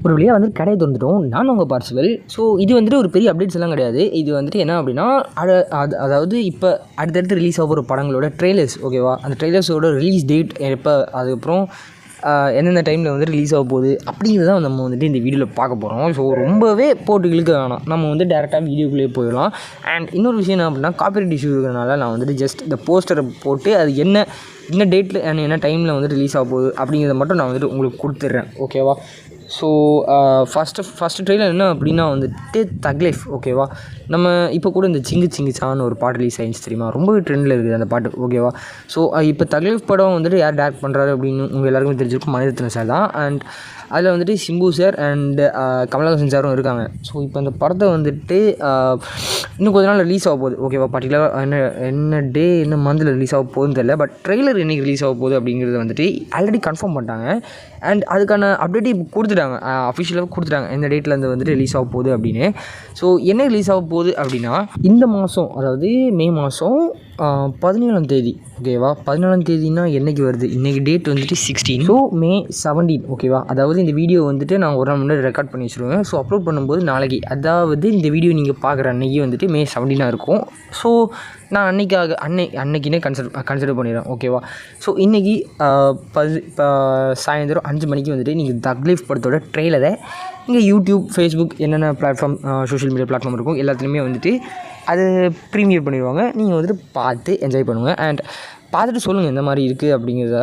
ஒரு வழியாக வந்து கடையை திறந்துட்டோம். நான் உங்கள் பார்சிவல். ஸோ இது வந்துட்டு ஒரு பெரிய அப்டேட்ஸ் எல்லாம் கிடையாது. இது வந்துட்டு என்ன அப்படின்னா அதாவது இப்போ அடுத்தடுத்து ரிலீஸ் ஆக போகிற படங்களோட ட்ரெய்லர்ஸ், ஓகேவா? அந்த ட்ரெய்லர்ஸோட ரிலீஸ் டேட் எப்போ, அதுக்கப்புறம் எந்தெந்த டைமில் வந்து ரிலீஸ் ஆக போகுது அப்படிங்கிறத நம்ம வந்துட்டு இந்த வீடியோவில் பார்க்க போகிறோம். ஸோ ரொம்பவே போட்டு இழுக்க வேணாம், நம்ம வந்து டேரெக்டாக வீடியோக்குள்ளேயே போயிடலாம். அண்ட் இன்னொரு விஷயம் என்ன அப்படின்னா, காப்பிரைட் இஷ்யூ இருக்கிறனால நான் வந்துட்டு ஜஸ்ட் இந்த போஸ்டரை போட்டு அது என்ன டேட்டில் என்ன டைமில் வந்து ரிலீஸ் ஆக போகுது அப்படிங்கிறத மட்டும் நான் வந்துட்டு உங்களுக்கு கொடுத்துட்றேன், ஓகேவா? ஸோ ஃபஸ்ட்டு ட்ரெய்லர் என்ன அப்படின்னா வந்துட்டு தக் லைஃப், ஓகேவா? நம்ம இப்போ கூட இந்த சிங்கு சிங்குச்சான்னு ஒரு பாட்டு ரிலீஸ் ஆகிடுச்சு தெரியுமா? ரொம்பவே ட்ரெண்டில் இருக்குது அந்த பாட்டு, ஓகேவா? ஸோ இப்போ தக் லைஃப் படம் வந்துட்டு யார் டேரக்ட் பண்ணுறாரு அப்படின்னு உங்கள் எல்லாருக்குமே தெரிஞ்சிருக்கும், மணிரத்னம் சார் தான். அண்ட் அதில் வந்துட்டு சிம்பு சார் அண்ட் கமலஹாசன் சாரும் இருக்காங்க. ஸோ இப்போ அந்த படத்தை வந்துட்டு இன்னும் கொஞ்ச நாள் ரிலீஸ் ஆக போகுது, ஓகேவா? பர்டிகுலராக என்ன டே என்ன மந்தில் ரிலீஸ் ஆக போகுதுன்னு தெரியல. பட் ட்ரெய்லர் என்றைக்கு ரிலீஸ் ஆக போகுது அப்படிங்கிறது வந்துட்டு ஆல்ரெடி கன்ஃபார்ம் பண்ணிட்டாங்க. அண்ட் அதுக்கான அப்டேட் இப்போ கொடுத்துட்டாங்க, அஃபிஷியலாக கொடுத்துட்டாங்க எந்த டேட்லேருந்து வந்துட்டு ரிலீஸ் ஆக போகுது அப்படின்னு. ஸோ என்ன ரிலீஸ் ஆக போகுது அப்படின்னா இந்த மாதம், அதாவது மே மாதம் 17ஆம் தேதி, ஓகேவா? 17ஆம் தேதினா என்றைக்கு வருது? இன்றைக்கி டேட் வந்துட்டு 16. ஸோ மே 17, ஓகேவா? அதாவது இந்த வீடியோ வந்துட்டு நான் ஒரு நாள் முன்னாடி ரெக்கார்ட் பண்ணி வச்சுருவேன். ஸோ அப்லோட் பண்ணும்போது நாளைக்கு, அதாவது இந்த வீடியோ நீங்கள் பார்க்குற அன்றைக்கி வந்துட்டு மே 17 இருக்கும். ஸோ நான் அன்னைக்குன்னே கன்சிடர் பண்ணிடுறேன், ஓகேவா? ஸோ இன்றைக்கி சாயந்தரம் 5 மணிக்கு வந்துட்டு நீங்கள் தக் லைஃப் படத்தோட ட்ரெய்லரை இங்கே யூடியூப், ஃபேஸ்புக், என்னென்ன பிளாட்ஃபார்ம், சோஷியல் மீடியா பிளாட்ஃபார்ம் இருக்கும் எல்லாத்துலேயுமே வந்துட்டு அது ப்ரீமியர் பண்ணிடுவாங்க. நீங்கள் வந்துட்டு பார்த்து என்ஜாய் பண்ணுங்கள். அண்ட் பார்த்துட்டு சொல்லுங்கள் எந்த மாதிரி இருக்குது அப்படிங்கிறத.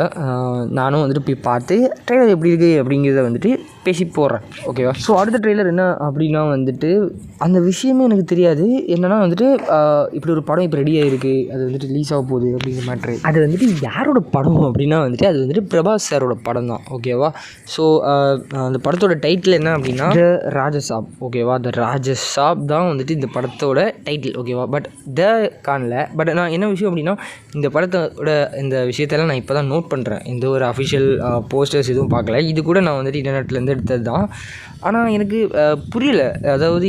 நானும் வந்துட்டு போய் பார்த்து ட்ரெய்லர் எப்படி இருக்குது அப்படிங்கிறத வந்துட்டு பேசி போடுறேன், ஓகேவா? ஸோ அடுத்த ட்ரெய்லர் என்ன அப்படின்னா வந்துட்டு அந்த விஷயமே எனக்கு தெரியாது. என்னென்னா வந்துட்டு இப்படி ஒரு படம் இப்போ ரெடியாக இருக்குது, அது வந்துட்டு ரிலீஸ் ஆக போகுது அப்படிங்கிற மேட்ரு. அது வந்துட்டு யாரோட படம் அப்படின்னா வந்துட்டு அது வந்துட்டு பிரபாஸ் சாரோட படம் தான், ஓகேவா? ஸோ அந்த படத்தோட டைட்டில் என்ன அப்படின்னா த ராஜசாப், ஓகேவா? த ராஜசாப் தான் வந்துட்டு இந்த படத்தோட டைட்டில், ஓகேவா? பட் காணல. பட் நான் என்ன விஷயம் அப்படின்னா இந்த படத்தோட இந்த விஷயத்தெல்லாம் நான் இப்போ தான் நோட் பண்ணுறேன். இந்த ஒரு அஃபிஷியல் போஸ்டர்ஸ் எதுவும் பார்க்கல. இது கூட நான் வந்துட்டு இன்டர்நெட்லேருந்து எடுத்தது தான். ஆனால் எனக்கு புரியல. அதாவது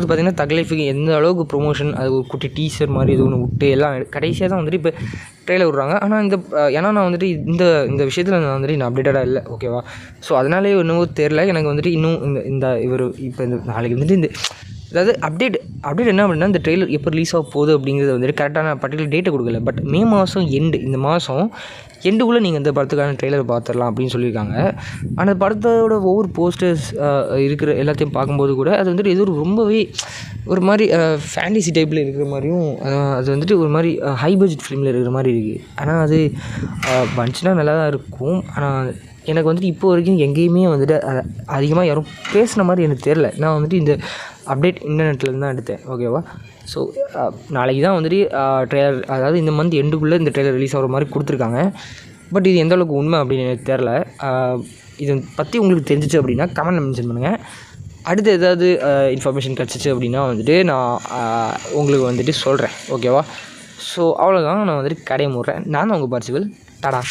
பார்த்திங்கன்னா தக் லைஃபுக்கு எந்த அளவுக்கு ப்ரொமோஷன், அது ஒரு குட்டி டீசர் மாதிரி எது ஒன்று விட்டு எல்லாம் கடைசியாக தான் வந்துட்டு இப்போ ட்ரெய்லர் விட்றாங்க. ஆனால் ஏன்னா நான் வந்துட்டு இந்த விஷயத்தில் நான் வந்துட்டு அப்டேட்டடாக இல்லை, ஓகேவா? ஸோ அதனாலே என்னவோ தெரில எனக்கு வந்துட்டு இன்னும் இவர் இப்போ இந்த நாளைக்கு வந்துட்டு அதாவது அப்டேட் என்ன அப்படின்னா இந்த ட்ரெய்லர் எப்போ ரிலீஸ் ஆக போகுது அப்படிங்கிறது வந்துட்டு கரெக்டான பர்டிகுலர் டேட்டை கொடுக்கல. பட் மே மாதம் இந்த மாதம் எண்டுக்குள்ளே நீங்கள் இந்த படத்துக்கான ட்ரெய்லர் பார்த்துடலாம் அப்படின்னு சொல்லியிருக்காங்க. அந்த படத்தோட ஒவ்வொரு போஸ்டர்ஸ் இருக்கிற எல்லாத்தையும் பார்க்கும்போது கூட அது வந்துட்டு ஏதோ ரொம்பவே ஒரு மாதிரி ஃபேண்டசி டைப்பில் இருக்கிற மாதிரியும், அது வந்துட்டு ஒரு மாதிரி ஹை பட்ஜெட் ஃபிலிமில் இருக்கிற மாதிரி இருக்குது. ஆனால் அது வந்துச்சுன்னா நல்லா தான் இருக்கும். ஆனால் எனக்கு வந்துட்டு இப்போ வரைக்கும் எங்கேயுமே வந்துட்டு அதிகமாக யாரும் பேசுன மாதிரி எனக்கு தெரில. நான் வந்துட்டு இந்த அப்டேட் இன்டர்நெட்லேருந்து தான் எடுத்தேன், ஓகேவா? ஸோ நாளைக்கு தான் வந்துட்டு ட்ரெய்லர், அதாவது இந்த மந்த் எண்டுக்குள்ளே இந்த ட்ரெய்லர் ரிலீஸ் ஆகிற மாதிரி கொடுத்துருக்காங்க. பட் இது எந்த அளவுக்கு உண்மை அப்படின்னு எனக்கு தெரில. இதை பற்றி உங்களுக்கு தெரிஞ்சிச்சு அப்படின்னா கமெண்ட்டில் மென்ஷன் பண்ணுங்கள். அடுத்து ஏதாவது இன்ஃபர்மேஷன் கிடச்சிச்சு அப்படின்னா வந்துட்டு நான் உங்களுக்கு வந்துட்டு சொல்கிறேன், ஓகேவா? ஸோ அவ்வளோதான், நான் வந்துட்டு கடையை மூடுறேன். நான் தான் உங்கள் பார்சிவல். டாடா.